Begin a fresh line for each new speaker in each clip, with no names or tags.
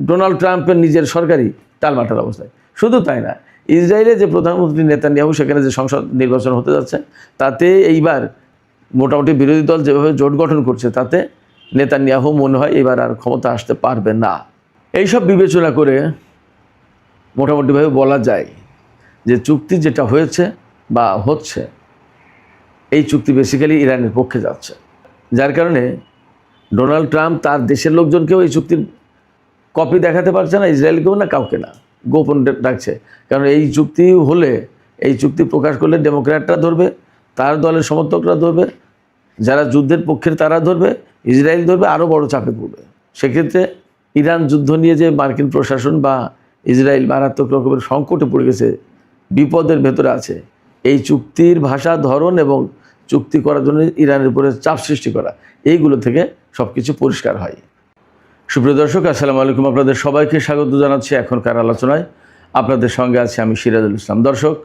Donald ট্রাম্পের নিজের সরকারি টালমাটাল অবস্থায়। শুধু তাই না, ইসরায়েলে যে প্রধানমন্ত্রী নেতানিয়াহু, সেখানে যে সংসদ নির্বাচন হতে যাচ্ছে, তাতে এইবার মোটামুটি বিরোধী দল যেভাবে জোট গঠন করছে, তাতে নেতানিয়াহু মনে হয় এবার আর ক্ষমতা আসতে পারবে না। এইসব বিবেচনা করে মোটামুটিভাবে বলা যায় যে চুক্তি যেটা হয়েছে বা হচ্ছে, এই চুক্তি বেসিক্যালি ইরানের পক্ষে যাচ্ছে, যার কারণে ডোনাল্ড ট্রাম্প তার দেশের লোকজনকেও এই চুক্তির কপি দেখাতে পারছে না, ইসরায়েলকেও না, কাউকে না, গোপন রাখছে। কারণ এই চুক্তি হলে, এই চুক্তি প্রকাশ করলে ডেমোক্র্যাটরা ধরবে, তার দলের সমর্থকরা ধরবে, যারা যুদ্ধের পক্ষের তারা ধরবে, ইসরায়েল ধরবে, আরও বড় চাপে পড়বে। সেক্ষেত্রে ইরান যুদ্ধ নিয়ে যে মার্কিন প্রশাসন বা ইসরায়েল মারাত্মক রকমের সংকটে পড়ে গেছে, বিপদের ভেতরে আছে, এই চুক্তির ভাষা, ধরন এবং চুক্তি করার জন্য ইরানের উপরে চাপ সৃষ্টি করা, এইগুলো থেকে সব কিছু পরিষ্কার হয়। সুপ্রিয় দর্শক, আসসালামু আলাইকুম। আপনাদের সবাইকে স্বাগত জানাচ্ছি এখনকার আলোচনায়। আপনাদের সঙ্গে আছি আমি সিরাজুল ইসলাম। দর্শক,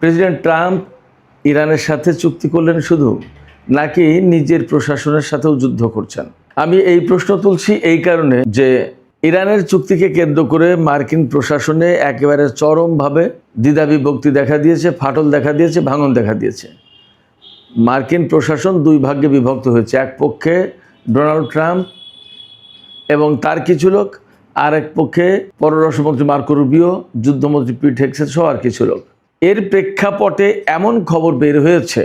প্রেসিডেন্ট ট্রাম্প ইরানের সাথে চুক্তি করলেন শুধু, নাকি নিজের প্রশাসনের সাথেও যুদ্ধ করছেন? আমি এই প্রশ্ন তুলছি এই কারণে যে ইরানের চুক্তিকে কেন্দ্র করে মার্কিন প্রশাসনে একেবারে চরমভাবে দ্বিধাবিভক্তি দেখা দিয়েছে, ফাটল দেখা দিয়েছে, ভাঙন দেখা দিয়েছে। মার্কিন প্রশাসন দুই ভাগে বিভক্ত হয়েছে, এক পক্ষে ডোনাল্ড ট্রাম্প এবং তার কিছু লোক, আর এক পক্ষে পররাষ্ট্রমন্ত্রী মার্কো রুবিও, যুদ্ধমন্ত্রী পিট হেগসেট সহ আর কিছু লোক। এর প্রেক্ষাপটে এমন খবর বের হয়েছে,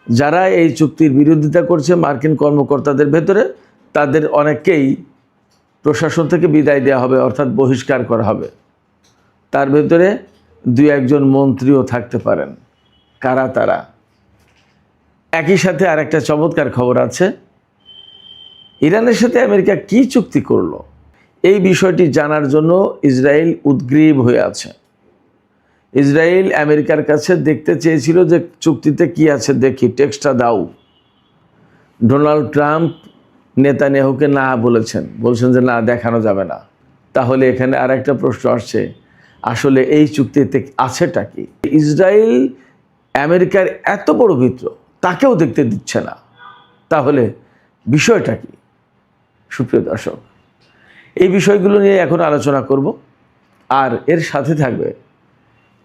যারা এই চুক্তির বিরোধিতা করছে মার্কিন কর্মকর্তাদের ভেতরে, তাদের অনেককেই প্রশাসন থেকে বিদায় দেওয়া হবে, অর্থাৎ বহিষ্কার করা হবে। তার ভেতরে দুই একজন মন্ত্রীও থাকতে পারেন। কারা তারা? একই সাথে আর একটা চমৎকার খবর আছে, ইরানের সাথে আমেরিকা কি চুক্তি করলো, এই বিষয়টি জানার জন্য ইসরায়েল উদ্গ্রীব হয়ে আছে। ইসরায়েল আমেরিকার কাছে দেখতে চেয়েছিল যে চুক্তিতে কি আছে দেখি, টেক্সটটা দাও। ডোনাল্ড ট্রাম্প নেতানিয়াহুকে না বলছেন যে না, দেখানো যাবে না। তাহলে এখানে আর একটা প্রশ্ন আসছে, আসলে এই চুক্তিতে আছেটা কি? ইসরায়েল আমেরিকার এত বড় মিত্র, তাকেও দেখতে দিচ্ছে না, তাহলে বিষয়টা কি? সুপ্রিয় দর্শক, এই বিষয়গুলো নিয়ে এখন আলোচনা করব। আর এর সাথে থাকবে,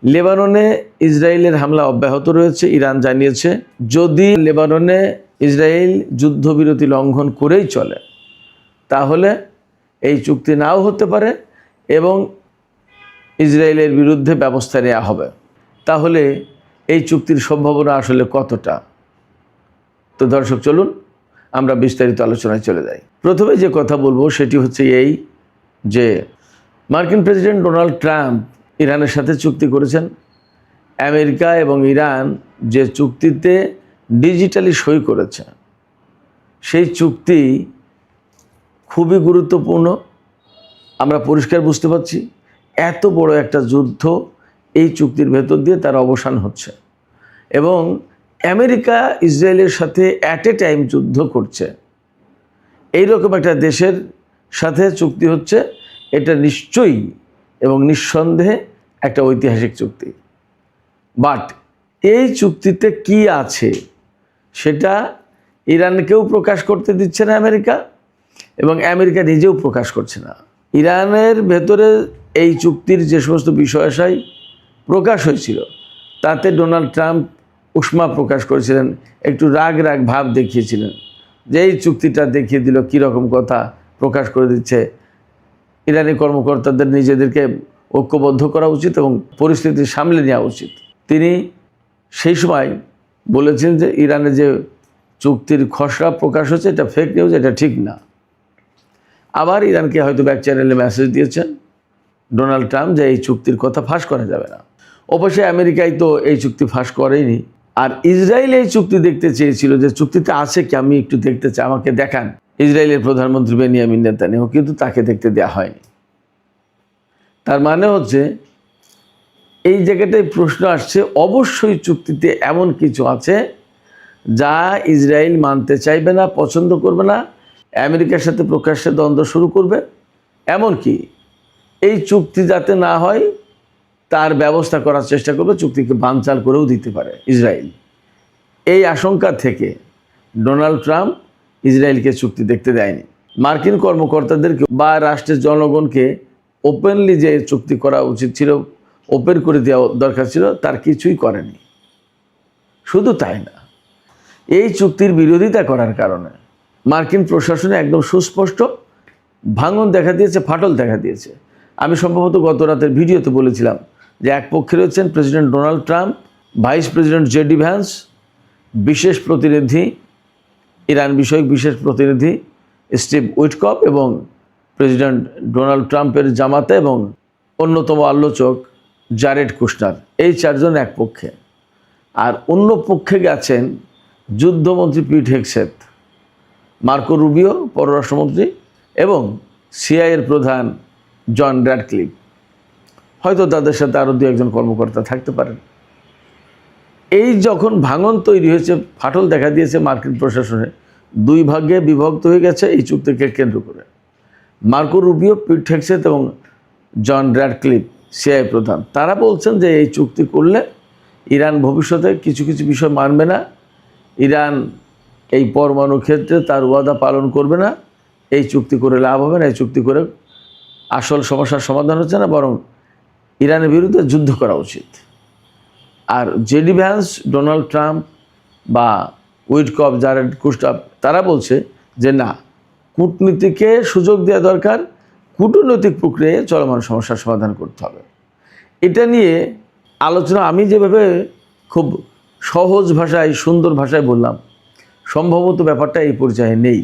লেবাননে ইসরায়েলের হামলা অব্যাহত রয়েছে। ইরান জানিয়েছে যদি লেবাননে ইসরায়েল যুদ্ধবিরতি লঙ্ঘন করেই চলে, তাহলে এই চুক্তি নাও হতে পারে এবং ইসরায়েলের বিরুদ্ধে ব্যবস্থা নেওয়া হবে। তাহলে এই চুক্তির সম্ভাবনা আসলে কতটা? তো দর্শক, চলুন আমরা বিস্তারিত আলোচনায় চলে যাই। প্রথমে যে কথা বলবো সেটি হচ্ছে এই যে মার্কিন প্রেসিডেন্ট ডোনাল্ড ট্রাম্প ইরানের সাথে চুক্তি করেছেন। আমেরিকা এবং ইরান যে চুক্তিতে ডিজিটালি সই করেছে, সেই চুক্তি খুবই গুরুত্বপূর্ণ। আমরা পরিষ্কার বুঝতে পারছি এত বড় একটা যুদ্ধ এই চুক্তির ভেতর দিয়ে তার অবসান হচ্ছে, এবং আমেরিকা ইসরায়েলের সাথে অ্যাট এ টাইম যুদ্ধ করছে। এইরকম একটা দেশের সাথে চুক্তি হচ্ছে, এটা নিশ্চয়ই এবং নিঃসন্দেহে একটা ঐতিহাসিক চুক্তি। বাট এই চুক্তিতে কি আছে সেটা ইরানকেও প্রকাশ করতে দিচ্ছে না আমেরিকা, এবং আমেরিকা নিজেও প্রকাশ করছে না। ইরানের ভেতরে এই চুক্তির যে সমস্ত বিষয়াশয় প্রকাশ হয়েছিল, তাতে ডোনাল্ড ট্রাম্প উষ্মা প্রকাশ করেছিলেন, একটু রাগ ভাব দেখিয়েছিলেন যে এই চুক্তিটা দেখিয়ে দিল কীরকম কথা প্রকাশ করে দিচ্ছে। ইরানি কর্মকর্তাদের নিজেদেরকে ঐক্যবদ্ধ করা উচিত এবং পরিস্থিতি সামলে নেওয়া উচিত। তিনি সেই সময় বলেছেন যে ইরানে যে চুক্তির খসড়া প্রকাশ হচ্ছে, এটা ফেক নিউজ, এটা ঠিক না। আবার ইরানকে হয়তো ব্যাক চ্যানেলে মেসেজ দিয়েছেন ডোনাল্ড ট্রাম্প যে এই চুক্তির কথা ফাঁস করা যাবে না। অবশ্যই আমেরিকায় তো এই চুক্তি ফাঁস করেনি। আর ইসরায়েল এই চুক্তি দেখতে চেয়েছিল যে চুক্তিতে আছে কি, আমি একটু দেখতে চাই, আমাকে দেখান। ইসরায়েলের প্রধানমন্ত্রী বেনিয়ামিন নেতানিয়াহু, কিন্তু তাকে দেখতে দেওয়া হয়নি। তার মানে হচ্ছে এই জায়গাটায় প্রশ্ন আসছে, অবশ্যই চুক্তিতে এমন কিছু আছে যা ইসরায়েল মানতে চাইবে না, পছন্দ করবে না, আমেরিকার সাথে প্রকাশ্যে দ্বন্দ্ব শুরু করবে, এমনকি এই চুক্তি যাতে না হয় তার ব্যবস্থা করার চেষ্টা করবে, চুক্তিকে বানচাল করেও দিতে পারে ইসরায়েল। এই আশঙ্কা থেকে ডোনাল্ড ট্রাম্প ইসরায়েলকে চুক্তি দেখতে দেয়নি। মার্কিন কর্মকর্তাদেরকে বা রাষ্ট্রের জনগণকে ওপেনলি যে চুক্তি করা উচিত ছিল, ওপেন করে দেওয়া দরকার ছিল, তার কিছুই করেনি। শুধু তাই না, এই চুক্তির বিরোধিতা করার কারণে মার্কিন প্রশাসনে একদম সুস্পষ্ট ভাঙন দেখা দিয়েছে, ফাটল দেখা দিয়েছে। আমি সম্ভবত গত রাতের ভিডিওতে বলেছিলাম যে এক পক্ষে রয়েছেন president Donald Trump, vice president JD Vance, বিশেষ প্রতিনিধি, ইরান বিষয়ক বিশেষ প্রতিনিধি স্টিভ উইটকফ এবং প্রেসিডেন্ট ডোনাল্ড ট্রাম্পের জামাতা এবং অন্যতম আলোচক জারেড কুশনার। এই চারজন এক পক্ষে। আর অন্য পক্ষে গেছেন যুদ্ধমন্ত্রী পিট হেগসেথ, মার্কো রুবিও পররাষ্ট্রমন্ত্রী এবং সিআইএর প্রধান জন র্যাডক্লিফ। হয়তো তাদের সাথে আরও দু একজন কর্মকর্তা থাকতে পারেন। এই যখন ভাঙন তৈরি হয়েছে, ফাটল দেখা দিয়েছে মার্কিন প্রশাসনে, দুই ভাগে বিভক্ত হয়ে গেছে এই চুক্তিকে কেন্দ্র করে। মার্কো রুবিও, পিট হেগসেথ এবং জন র্যাডক্লিফ, সিআইএ প্রধান, তারা বলছেন যে এই চুক্তি করলে ইরান ভবিষ্যতে কিছু কিছু বিষয় মানবে না, ইরান এই পরমাণু ক্ষেত্রে তার ওয়াদা পালন করবে না, এই চুক্তি করে লাভ হবে না, এই চুক্তি করে আসল সমস্যার সমাধান হচ্ছে না, বরং ইরানের বিরুদ্ধে যুদ্ধ করা উচিত। আর জেডি ভ্যান্স, ডোনাল্ড ট্রাম্প বা উইটকফ, জারেড কুশনার, তারা বলছে যে না, কূটনীতিকে সুযোগ দেওয়া দরকার, কূটনৈতিক প্রক্রিয়ায় চলমান সমস্যার সমাধান করতে হবে। এটা নিয়ে আলোচনা আমি যেভাবে খুব সহজ ভাষায়, সুন্দর ভাষায় বললাম, সম্ভবত ব্যাপারটা এই পর্যায়ে নেই।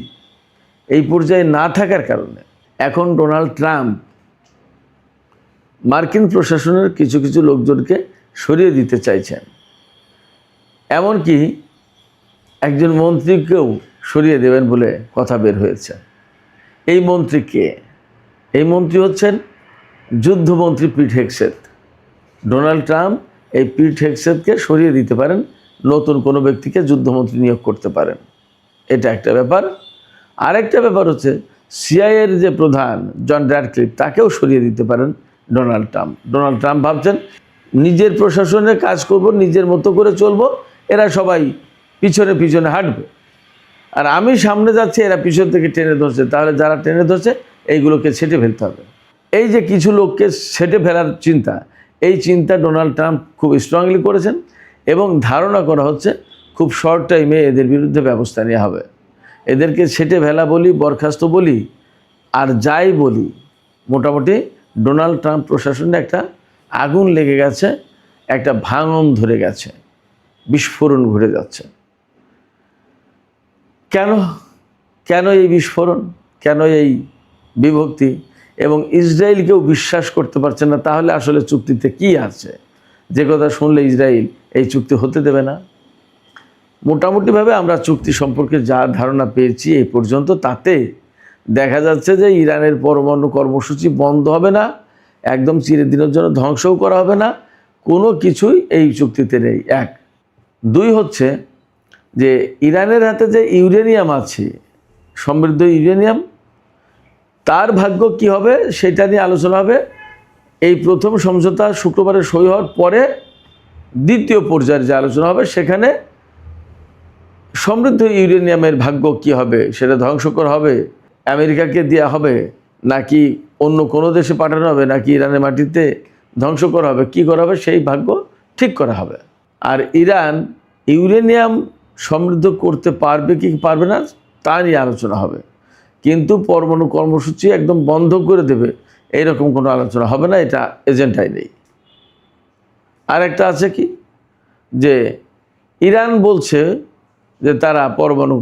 এই পর্যায়ে না থাকার কারণে এখন ডোনাল্ড ট্রাম্প মার্কিন প্রশাসনের কিছু কিছু লোকজনকে সরিয়ে দিতে চাইছেন। এমনকি একজন মন্ত্রীকেও সরিয়ে দেবেন বলে কথা বের হয়েছে। এই মন্ত্রী কে? এই মন্ত্রী হচ্ছেন যুদ্ধমন্ত্রী পিট হেগসেথ। ডোনাল্ড ট্রাম্প এই পিট হেগসেথকে সরিয়ে দিতে পারেন, নতুন কোনো ব্যক্তিকে যুদ্ধমন্ত্রী নিয়োগ করতে পারেন। এটা একটা ব্যাপার। আরেকটা ব্যাপার হচ্ছে সিআইএর যে প্রধান জন র্যাডক্লিফ, তাকেও সরিয়ে দিতে পারেন ডোনাল্ড ট্রাম্প। ডোনাল্ড ট্রাম্প ভাবছেন নিজের প্রশাসনে কাজ করব, নিজের মতো করে চলবো, এরা সবাই পিছনে পিছনে হাঁটবে, আর আমি সামনে যাচ্ছি, এরা পিছন থেকে টেনে ধরছে। তাহলে যারা টেনে ধরছে এইগুলোকে ছেটে ফেলতে হবে। এই যে কিছু লোককে ছেটে ফেলার চিন্তা, এই চিন্তা ডোনাল্ড ট্রাম্প খুব স্ট্রংলি করেছেন এবং ধারণা করা হচ্ছে খুব শর্ট টাইমে এদের বিরুদ্ধে ব্যবস্থা নেওয়া হবে। এদেরকে ছেটে ফেলা বলি, বরখাস্ত বলি, আর যাই বলি, মোটামুটি ডোনাল্ড ট্রাম্প প্রশাসনে একটা আগুন লেগে গেছে, একটা ভাঙন ধরে গেছে, বিস্ফোরণ ঘটে যাচ্ছে। কেন কেন এই বিস্ফোরণ, কেন এই বিভক্তি? এবং ইসরায়েলকেও বিশ্বাস করতে পারছে না। তাহলে আসলে চুক্তিতে কি আছে, যে কথা শুনলে ইসরায়েল এই চুক্তি হতে দেবে না। মোটামুটিভাবে আমরা চুক্তি সম্পর্কে যা ধারণা পেয়েছি এই পর্যন্ত, তাতে দেখা যাচ্ছে যে ইরানের পরমাণু কর্মসূচি বন্ধ হবে না, একদম চিরদিনের জন্য ধ্বংসও করা হবে না, কোনো কিছুই এই চুক্তিতে নেই। এক। দুই হচ্ছে যে ইরানের হাতে যে ইউরেনিয়াম আছে, সমৃদ্ধ ইউরেনিয়াম, তার ভাগ্য কি হবে সেটা নিয়ে আলোচনা হবে। এই প্রথম সমঝোতা শুক্রবারে সই হওয়ার পরে দ্বিতীয় পর্যায়ের যে আলোচনা হবে, সেখানে সমৃদ্ধ ইউরেনিয়ামের ভাগ্য কি হবে, সেটা ধ্বংস করা হবে, আমেরিকাকে দেওয়া হবে, নাকি অন্য কোনো দেশে পাঠানো হবে, নাকি ইরানের মাটিতে ধ্বংস করা হবে, কী করা হবে, সেই ভাগ্য ঠিক করা হবে। আর ইরান ইউরেনিয়াম সমৃদ্ধ করতে পারবে কি পারবে না তা নিয়ে আলোচনা হবে, কিন্তু পরমাণু কর্মসূচি একদম বন্ধ করে দেবে এইরকম কোনো আলোচনা হবে না, এটা এজেন্ডায় নেই। আর একটা আছে কি, যে ইরান বলছে যে তারা পরমাণু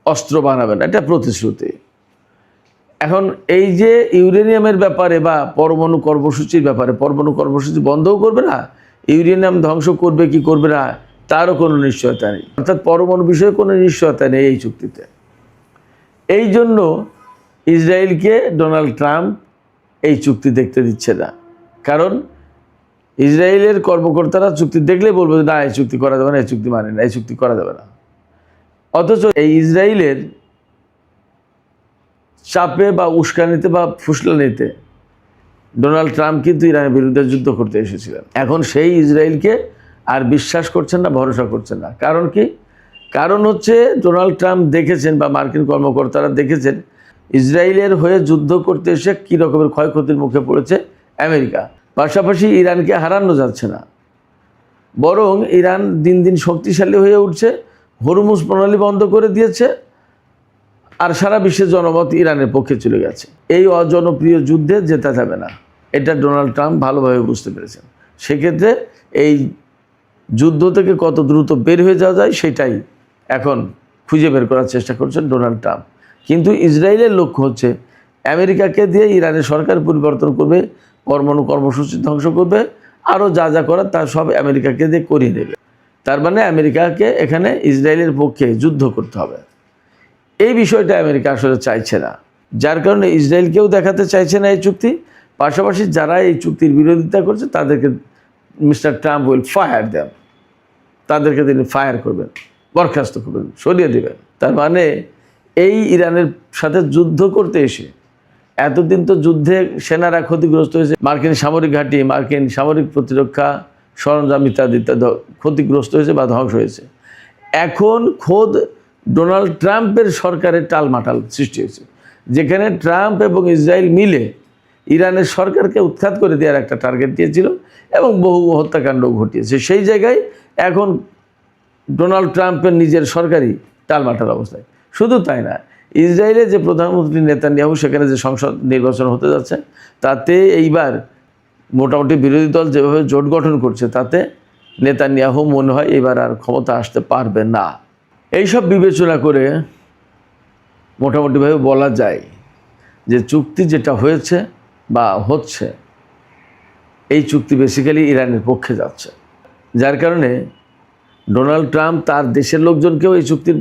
অস্ত্র বানাবে না, এটা প্রতিশ্রুতি। এখন এই যে ইউরেনিয়ামের ব্যাপারে বা পরমাণু কর্মসূচির ব্যাপারে, পরমাণু কর্মসূচি বন্ধও করবে না, ইউরেনিয়াম ধ্বংস করবে কি করবে না তারও কোনো নিশ্চয়তা নেই। অর্থাৎ পরমাণু বিষয়ে কোনো নিশ্চয়তা নেই এই চুক্তিতে। এই জন্য ইসরায়েলকে ডোনাল্ড ট্রাম্প এই চুক্তি দেখতে দিচ্ছে না। কারণ ইসরায়েলের কর্মকর্তারা চুক্তি দেখলে বলবে না, এই চুক্তি করা যাবে না, এই চুক্তি মানে না, এই চুক্তি করা যাবে না। অথচ এই ইসরায়েলের চাপে বা উস্কানিতে বা ফুসলানিতে ডোনাল্ড ট্রাম্প কিন্তু ইরানের বিরুদ্ধে যুদ্ধ করতে এসেছিলেন। এখন সেই ইসরায়েলকে আর বিশ্বাস করছেন না, ভরসা করছেন না। কারণ কি? কারণ হচ্ছে ডোনাল্ড ট্রাম্প দেখেছেন বা মার্কিন কর্মকর্তারা দেখেছেন ইসরায়েলের হয়ে যুদ্ধ করতে এসে কী রকমের ক্ষয়ক্ষতির মুখে পড়েছে আমেরিকা। পাশাপাশি ইরানকে হারানো যাচ্ছে না, বরং ইরান দিন দিন শক্তিশালী হয়ে উঠছে, হরমুজ প্রণালী বন্ধ করে দিয়েছে, আর সারা বিশ্বের জনমত ইরানের পক্ষে চলে গেছে। এই অজনপ্রিয় যুদ্ধে জেতা যাবে না, এটা ডোনাল্ড ট্রাম্প ভালোভাবে বুঝতে পেরেছেন। সেক্ষেত্রে এই যুদ্ধ থেকে কত দ্রুত বের হয়ে যাওয়া যায় সেটাই এখন খুঁজে বের করার চেষ্টা করছেন ডোনাল্ড ট্রাম্প। কিন্তু ইসরায়েলের লক্ষ্য হচ্ছে আমেরিকাকে দিয়ে ইরানের সরকার পরিবর্তন করবে, পরমাণু কর্মসূচি ধ্বংস করবে, আরও যা যা করার তা সব আমেরিকাকে দিয়ে করিয়ে দেবে। তার মানে আমেরিকাকে এখানে ইসরায়েলের পক্ষে যুদ্ধ করতে হবে। এই বিষয়টা আমেরিকা আসলে চাইছে না, যার কারণে ইসরায়েলকেও দেখাতে চাইছে না এই চুক্তি। পাশাপাশি যারা এই চুক্তির বিরোধিতা করছে তাদেরকে মিস্টার ট্রাম্প উইল ফায়ার দেন, তাদেরকে তিনি ফায়ার করবেন, বরখাস্ত করবেন, সরিয়ে দেবেন। তার মানে এই ইরানের সাথে যুদ্ধ করতে এসে এতদিন তো যুদ্ধে সেনারা ক্ষতিগ্রস্ত হয়েছে, মার্কিন সামরিক ঘাঁটি, মার্কিন সামরিক প্রতিরক্ষা সরঞ্জাম ইত্যাদি ইত্যাদি ক্ষতিগ্রস্ত হয়েছে বা ধ্বংস হয়েছে। এখন খোদ ডোনাল্ড ট্রাম্পের সরকারের টালমাটাল সৃষ্টি হয়েছে, যেখানে ট্রাম্প এবং ইসরায়েল মিলে ইরানের সরকারকে উৎখাত করে দেওয়ার একটা টার্গেট দিয়েছিল এবং বহু হত্যাকাণ্ড ঘটিয়েছে। সেই জায়গায় এখন ডোনাল্ড ট্রাম্পের নিজের সরকারই টালমাটাল অবস্থায়। শুধু তাই না, ইসরায়েলে যে প্রধানমন্ত্রী নেতানিয়াহু সেখানে যে সংসদ নির্বাচন হতে যাচ্ছে, তাতে এইবার মোটামুটি বিরোধী দল যেভাবে জোট গঠন করছে, তাতে নেতানিয়াহু মনে হয় এবার আর ক্ষমতা আসতে পারবে না। এইসব বিবেচনা করে মোটামুটিভাবে বলা যায় যে চুক্তি যেটা হয়েছে বা হচ্ছে, এই চুক্তি বেসিক্যালি ইরানের পক্ষে যাচ্ছে। যার কারণে ডোনাল্ড ট্রাম্প তার দেশের লোকজনকেও এই চুক্তির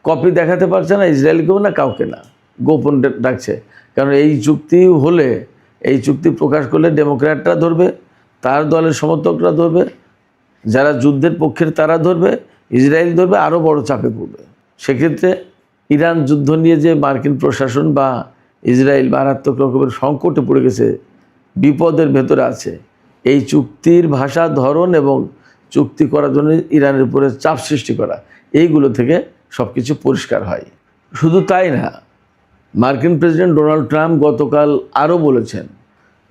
কপি দেখাতে পারছে না, ইসরায়েলকেও না, কাউকে না, গোপন ডাকছে। কারণ এই চুক্তি হলে, এই চুক্তি প্রকাশ করলে ডেমোক্র্যাটরা ধরবে, তার দলের সমর্থকরা ধরবে, যারা যুদ্ধের পক্ষের তারা ধরবে, ইসরায়েল ধরবে, আরও বড় চাপে পড়বে। সেক্ষেত্রে ইরান যুদ্ধ নিয়ে যে মার্কিন প্রশাসন বা ইসরায়েল মারাত্মক রকমের সংকটে পড়ে গেছে, বিপদের ভেতরে আছে, এই চুক্তির ভাষা, ধরন এবং চুক্তি করার জন্য ইরানের উপরে চাপ সৃষ্টি করা, এইগুলো থেকে সব কিছু পরিষ্কার হয়। শুধু তাই না, মার্কিন প্রেসিডেন্ট ডোনাল্ড ট্রাম্প গতকাল আরও বলেছেন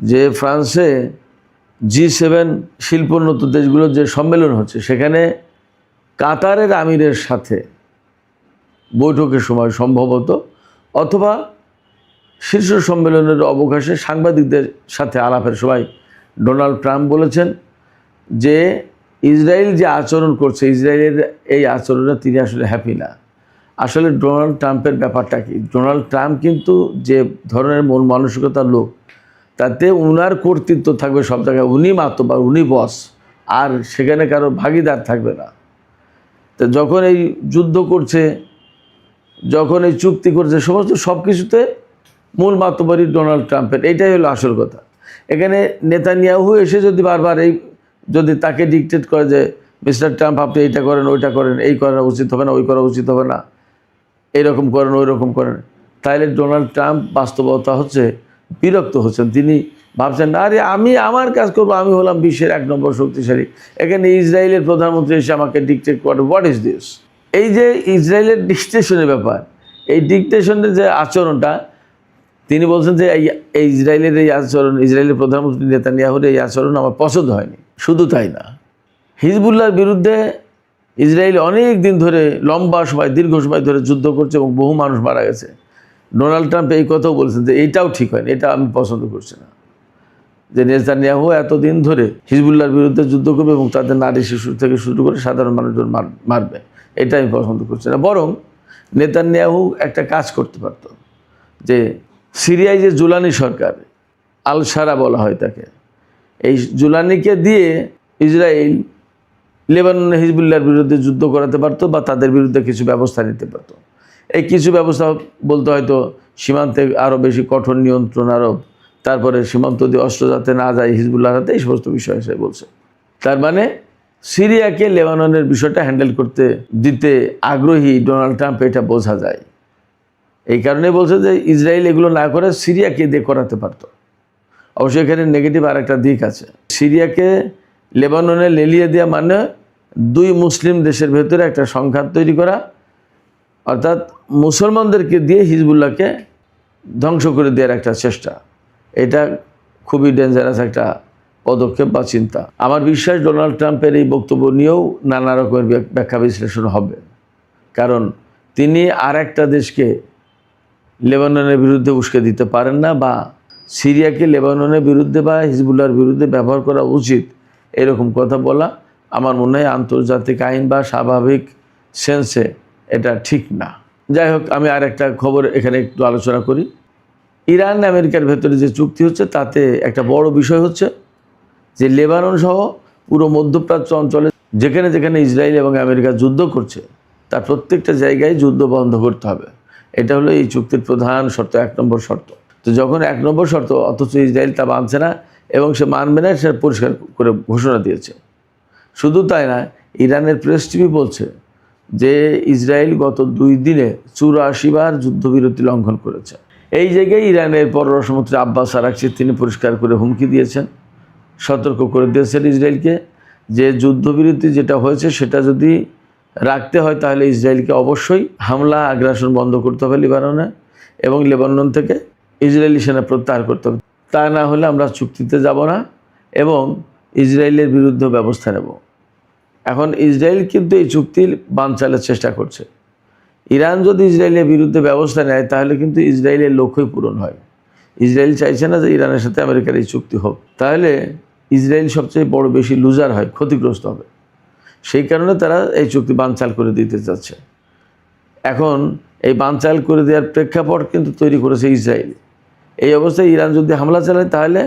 যে ফ্রান্সে G7 শিল্পোন্নত দেশগুলোর যে সম্মেলন হচ্ছে, সেখানে কাতারের আমিরের সাথে বৈঠকের সময় সম্ভবত অথবা শীর্ষ সম্মেলনের অবকাশে সাংবাদিকদের সাথে আলাপের সময় ডোনাল্ড ট্রাম্প বলেছেন যে ইসরায়েল যে আচরণ করছে, ইসরায়েলের এই আচরণে তিনি আসলে হ্যাপি না। আসলে ডোনাল্ড ট্রাম্পের ব্যাপারটা কি, ডোনাল্ড ট্রাম্প কিন্তু যে ধরনের মন মানসিকতার লোক, তাতে উনার কর্তৃত্ব থাকবে সব জায়গায়, উনি মাতব্বর, উনি বস, আর সেখানে কারো ভাগিদার থাকবে না। তো যখন এই যুদ্ধ করছে, যখন এই চুক্তি করছে, সমস্ত সব কিছুতে মূল মাতব্বরই ডোনাল্ড ট্রাম্পের, এইটাই হলো আসল কথা। এখানে নেতানিয়াহু এসে যদি বারবার যদি তাকে ডিকটেট করে যে মিস্টার ট্রাম্প আপনি এইটা করেন, ওইটা করেন, এই করা উচিত হবে না, ওই করা উচিত হবে না, এইরকম করেন, ওই রকম করেন, তাহলে ডোনাল্ড ট্রাম্প বাস্তবতা হচ্ছে বিরক্ত হচ্ছেন। তিনি ভাবছেন, আরে আমি আমার কাজ করবো, আমি হলাম বিশ্বের 1 নম্বর শক্তিশালী, এখানে ইসরায়েলের প্রধানমন্ত্রী এসে আমাকে ডিকটেট করে, হোয়াট ইজ দিস? এই যে ইসরায়েলের ডিকটেশনের ব্যাপার, এই ডিকটেশনের যে আচরণটা, তিনি বলছেন যে এই ইসরায়েলের এই আচরণ, ইসরায়েলের প্রধানমন্ত্রী নেতানিয়াহুর এই আচরণ আমার পছন্দ হয়নি। শুধু তাই না, হিজবুল্লাহর বিরুদ্ধে ইসরায়েল অনেক দিন ধরে, লম্বা সময়, দীর্ঘ সময় ধরে যুদ্ধ করছে এবং বহু মানুষ মারা গেছে। ডোনাল্ড ট্রাম্প এই কথাও বলছেন যে এইটাও ঠিক হয়নি, এটা আমি পছন্দ করছি না, যে নেতানিয়াহু এতদিন ধরে হিজবুল্লাহর বিরুদ্ধে যুদ্ধ করবে এবং তাদের নারী শিশু থেকে শুরু করে সাধারণ মানুষজন মারবে, এটা আমি পছন্দ করছি না। বরং নেতানিয়াহু একটা কাজ করতে পারত, যে সিরিয়ায় যে জুলানি সরকার, আল সারা বলা হয় তাকে, এই জুলানিকে দিয়ে ইসরায়েল লেবাননে হিজবুল্লাহর বিরুদ্ধে যুদ্ধ করাতে পারতো বা তাদের বিরুদ্ধে কিছু ব্যবস্থা নিতে পারতো। এই কিছু ব্যবস্থা বলতে হয়তো সীমান্তে আরও বেশি কঠোর নিয়ন্ত্রণ আরোপ, তারপরে সীমান্ত দিয়ে অস্ত্র যাতে না যায় হিজবুল্লাহর হাতে, এই সমস্ত বিষয় সে বলছে। তার মানে সিরিয়াকে লেবাননের বিষয়টা হ্যান্ডেল করতে দিতে আগ্রহী ডোনাল্ড ট্রাম্প, এটা বোঝা যায়। এই কারণে বলছে যে ইসরায়েল এগুলো না করে সিরিয়াকে দিয়ে করাতে পারত। অবশ্যই এখানে নেগেটিভ আর একটা দিক আছে। সিরিয়াকে লেবাননে লেলিয়ে দেওয়া মানে 2 মুসলিম দেশের ভেতরে একটা সংঘাত তৈরি করা, অর্থাৎ মুসলমানদেরকে দিয়ে হিজবুল্লাহকে ধ্বংস করে দেওয়ার একটা চেষ্টা, এটা খুবই ডেঞ্জারাস একটা পদক্ষেপ বা চিন্তা। আমার বিশ্বাস ডোনাল্ড ট্রাম্পের এই বক্তব্য নিয়েও নানা রকমের ব্যাখ্যা বিশ্লেষণ হবে, কারণ তিনি আর একটা দেশকে লেবাননের বিরুদ্ধে উস্কে দিতে পারেন না, বা সিরিয়াকে লেবাননের বিরুদ্ধে বা হিজবুল্লাহর বিরুদ্ধে ব্যবহার করা উচিত এরকম কথা বলা আমার মনে হয় আন্তর্জাতিক আইন বা স্বাভাবিক সেন্সে এটা ঠিক না। যাই হোক, আমি আর একটা খবর এখানে একটু আলোচনা করি। ইরান আমেরিকার ভেতরে যে চুক্তি হচ্ছে তাতে একটা বড় বিষয় হচ্ছে যে লেবানন সহ পুরো মধ্যপ্রাচ্য অঞ্চলে যেখানে যেখানে ইসরায়েল এবং আমেরিকা যুদ্ধ করছে তার প্রত্যেকটা জায়গায় যুদ্ধ বন্ধ করতে হবে। এটা হলো এই চুক্তির প্রধান শর্ত, 1 নম্বর শর্ত। তো যখন 1 নম্বর শর্ত, অথচ ইসরায়েল তা মানছে না এবং সে মানবে না, সে পরিষ্কার করে ঘোষণা দিয়েছে। শুধু তাই না, ইরানের প্রেস টিভি বলছে যে ইসরায়েল গত 2 দিনে 84 বার যুদ্ধবিরতি লঙ্ঘন করেছে। এই জায়গায় ইরানের পররাষ্ট্রমন্ত্রী আব্বাস আরাকচি তিনি পরিষ্কার করে হুমকি দিয়েছেন, সতর্ক করে দিয়েছেন ইসরায়েলকে যে যুদ্ধবিরতি যেটা হয়েছে সেটা যদি রাখতে হয় তাহলে ইসরায়েলকে অবশ্যই হামলা আগ্রাসন বন্ধ করতে হবে লেবাননে, এবং লেবানন থেকে ইসরায়েলি সেনা প্রত্যাহার করতে হবে। তা না হলে আমরা চুক্তিতে যাব না এবং ইসরায়েলের বিরুদ্ধে ব্যবস্থা নেব। এখন ইসরায়েল কিন্তু এই চুক্তির বানচালের চেষ্টা করছে। ইরান যদি ইসরায়েলের বিরুদ্ধে ব্যবস্থা নেয় তাহলে কিন্তু ইসরায়েলের লক্ষ্যই পূরণ হয়। ইসরায়েল চাইছে না যে ইরানের সাথে আমেরিকার এই চুক্তি হোক, তাহলে ইসরায়েল সবচেয়ে বড় বেশি লুজার হয়, ক্ষতিগ্রস্ত হবে। সেই কারণে তারা এই চুক্তি বানচাল করে দিতে চাচ্ছে। এখন এই বানচাল করে দেওয়ার প্রেক্ষাপট কিন্তু তৈরি করেছে ইসরায়েল। এই অবস্থায় ইরান যদি হামলা চালায় তাহলে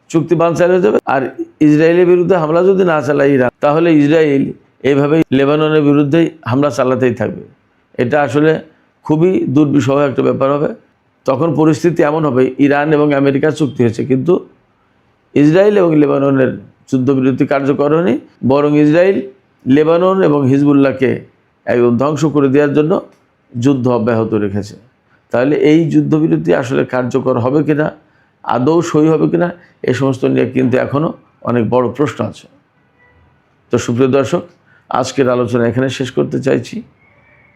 চুক্তি বানচাল হয়ে যাবে, আর ইসরায়েলের বিরুদ্ধে হামলা যদি না চালায় ইরান, তাহলে ইসরায়েল এইভাবেই লেবাননের বিরুদ্ধেই হামলা চালাতেই থাকবে। এটা আসলে খুবই দুর্বিষহ একটা ব্যাপার হবে। তখন পরিস্থিতি এমন হবে, ইরান এবং আমেরিকার চুক্তি হয়েছে কিন্তু ইসরায়েল এবং লেবাননের যুদ্ধবিরতি কার্যকর হয়নি, বরং ইসরায়েল লেবানন এবং হিজবুল্লাহকে একদম ধ্বংস করে দেওয়ার জন্য যুদ্ধ অব্যাহত রেখেছে। তাহলে এই যুদ্ধবিরতি আসলে কার্যকর হবে কিনা, আদৌ সই হবে কিনা, এই সমস্ত নিয়ে কিন্তু এখনও অনেক বড় প্রশ্ন আছে। তো সুপ্রিয় দর্শক, আজকের আলোচনা এখানে শেষ করতে চাইছি।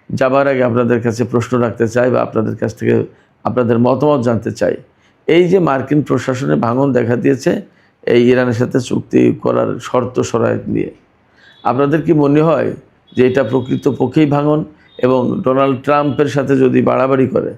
যাবার আগে আপনাদের কাছে প্রশ্ন রাখতে চাই বা আপনাদের কাছ থেকে আপনাদের মতামত জানতে চাই। এই যে মার্কিন প্রশাসনের ভাঙন দেখা দিয়েছে এই ইরানের সাথে চুক্তি করার শর্ত শরায়ত নিয়ে, আপনাদের কি মনে হয় যে এটা প্রকৃতপক্ষেই ভাঙন, এবং ডোনাল্ড ট্রাম্পের সাথে যদি বাড়াবাড়ি করে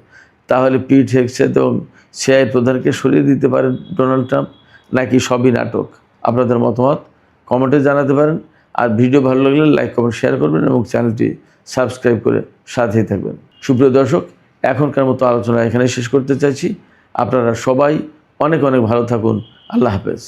তাহলে পিট হেগসেথ এবং সিআইএ প্রধানকে সরিয়ে দিতে পারেন ডোনাল্ড ট্রাম্প, নাকি সবই নাটক? আপনাদের মতামত কমেন্টে জানাতে পারেন। আর ভিডিও ভালো লাগলে লাইক, কমেন্ট, শেয়ার করবেন এবং চ্যানেলটি সাবস্ক্রাইব করে সাথেই থাকবেন। সুপ্রিয় দর্শক, এখনকার মতো আলোচনা এখানে শেষ করতে চাইছি। আপনারা সবাই অনেক অনেক ভালো থাকুন। আল্লাহ হাফেজ।